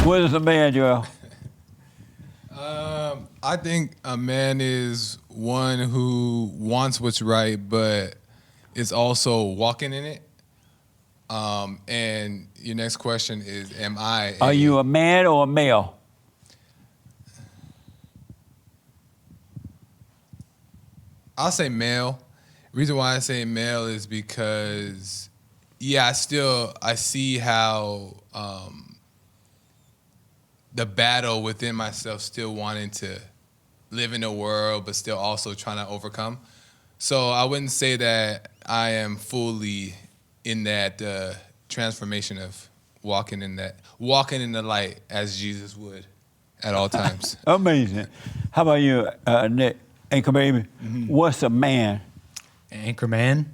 What is a man, Joel? I think a man is one who wants what's right, but is also walking in it. And your next question is, am I? Are you a man or a male? I'll say male. The reason why I say male is because, yeah, I see how the battle within myself, still wanting to live in the world, but still also trying to overcome. So I wouldn't say that I am fully in that transformation of walking in the light as Jesus would at all times. Amazing. How about you, Nick? Anchor baby. Mm-hmm. What's a man? Anchor man.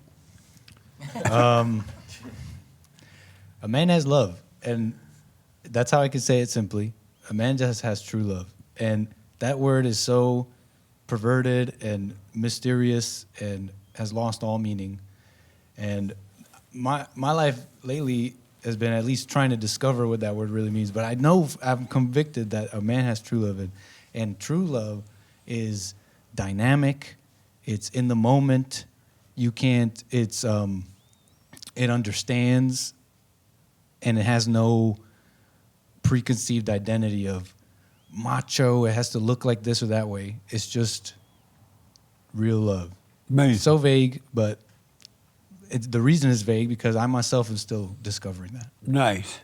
A man has love, and that's how I could say it simply. A man just has true love, and that word is so perverted and mysterious and has lost all meaning. And my life lately has been at least trying to discover what that word really means. But I know I'm convicted that a man has true love, and true love is dynamic. It's in the moment. You can't. It understands, and it has no preconceived identity of macho. It has to look like this or that way. It's just real love. Amazing. It's so vague, but the reason it's vague because I myself am still discovering that. Nice.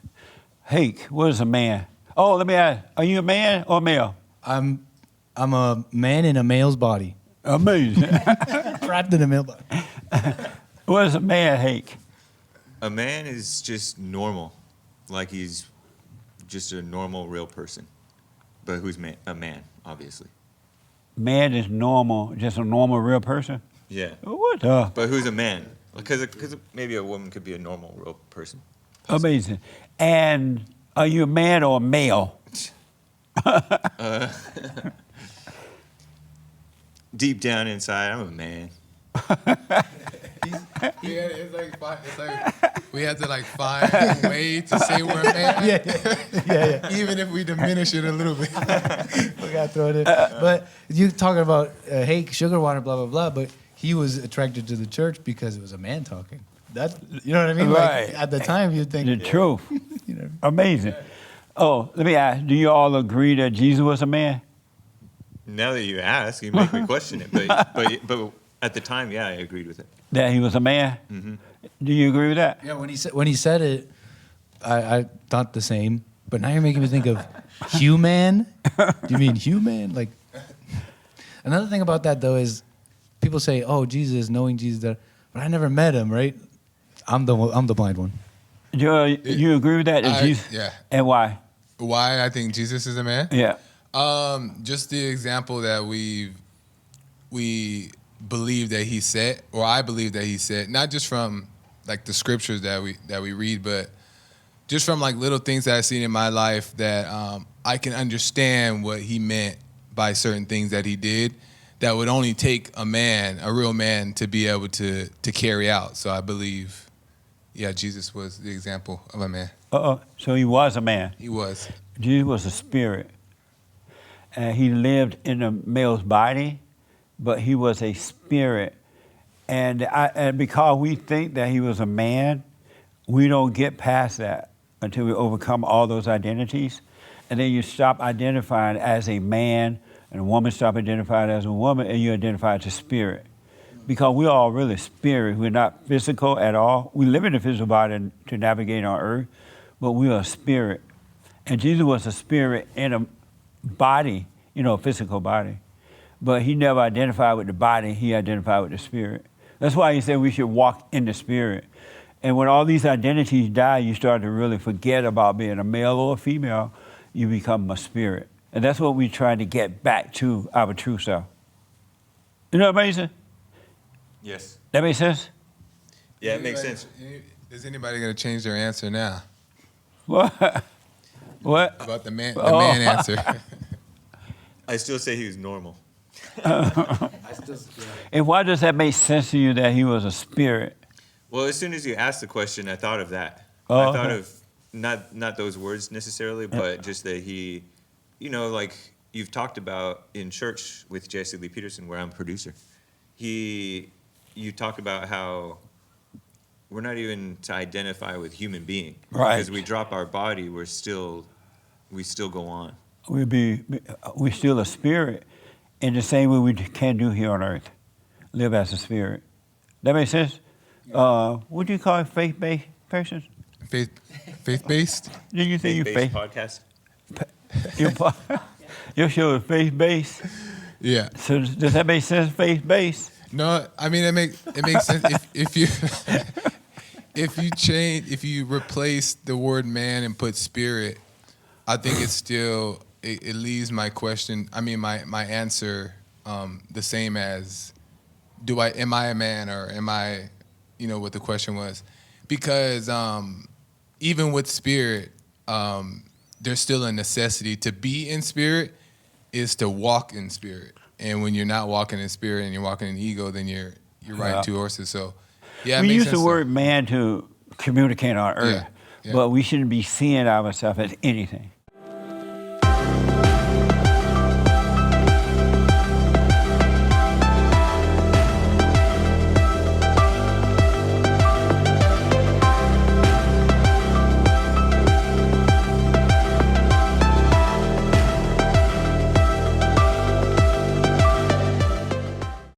Hake, what is a man? Oh, let me ask. Are you a man or a male? I'm a man in a male's body. Amazing. Trapped in a male body. What is a man, Hake? A man is just normal, like he's just a normal, real person, but who's a man, obviously. Man is normal, just a normal, real person? Yeah. What? But who's a man? Because maybe a woman could be a normal, real person. Amazing. And are you a man or a male? Deep down inside, I'm a man. Yeah, it's like we have to find a way to say we're a man. Yeah. Even if we diminish it a little bit. We gotta throw it in. But you talking about Hake, sugar water, blah, blah, blah, but he was attracted to the church because it was a man talking. That, you know what I mean? Right. Like, at the time, you'd think... The truth. You know. Amazing. Oh, let me ask, do you all agree that Jesus was a man? Now that you ask, you make me question it. But at the time, yeah, I agreed with it. That he was a man? Mm-hmm. Do you agree with that? Yeah, when he said it, I thought the same. But now you're making me think of human. Do you mean human? Like, another thing about that though is people say, "Oh, Jesus, knowing Jesus," but I never met him. Right? I'm the blind one. Joel, you agree with that? Jesus? Yeah. And why? Why I think Jesus is a man? Yeah. Just the example that we believe that he set, or I believe that he set, not just from the scriptures that we read, but just from little things that I've seen in my life that I can understand what he meant by certain things that he did that would only take a real man, to be able to carry out. So I believe, yeah, Jesus was the example of a man. So he was a man. He was. Jesus was a spirit. And he lived in a male's body, but he was a spirit. And because we think that he was a man, we don't get past that until we overcome all those identities. And then you stop identifying as a man, and a woman stop identifying as a woman, and you identify as a spirit. Because we're all really spirit. We're not physical at all. We live in a physical body to navigate on earth, but we are a spirit. And Jesus was a spirit in a body, a physical body. But he never identified with the body, he identified with the spirit. That's why he said we should walk in the spirit. And when all these identities die, you start to really forget about being a male or a female. You become a spirit. And that's what we try to get back to, our true self. Isn't that amazing? Yes. That makes sense? Yeah, it makes sense. Is anybody going to change their answer now? What? What? About the man answer. I still say he was normal. And why does that make sense to you that he was a spirit? Well, as soon as you asked the question, I thought of that. Oh, I thought okay. of not those words necessarily, but just that he, like you've talked about in church with Jesse Lee Peterson, where I'm producer. You talk about how we're not even to identify with human being, Right. because we drop our body, we still go on. We still a spirit in the same way we can do here on earth. Live as a spirit. That makes sense? What do you call it, faith-based persons? Faith-based? Did you say you Faith-based faith? podcast. Your show is faith-based? Yeah. So does that make sense, faith-based? No, I mean it makes sense if you if you replace the word man and put spirit, I think it's still it leaves my question. I mean my answer the same as am I a man or am I what the question was, because even with spirit there's still a necessity to be in spirit is to walk in spirit. And when you're not walking in spirit and you're walking in ego, then you're riding two horses. So, yeah, it We makes use sense the word man to communicate on earth, Yeah. but we shouldn't be seeing ourselves as anything.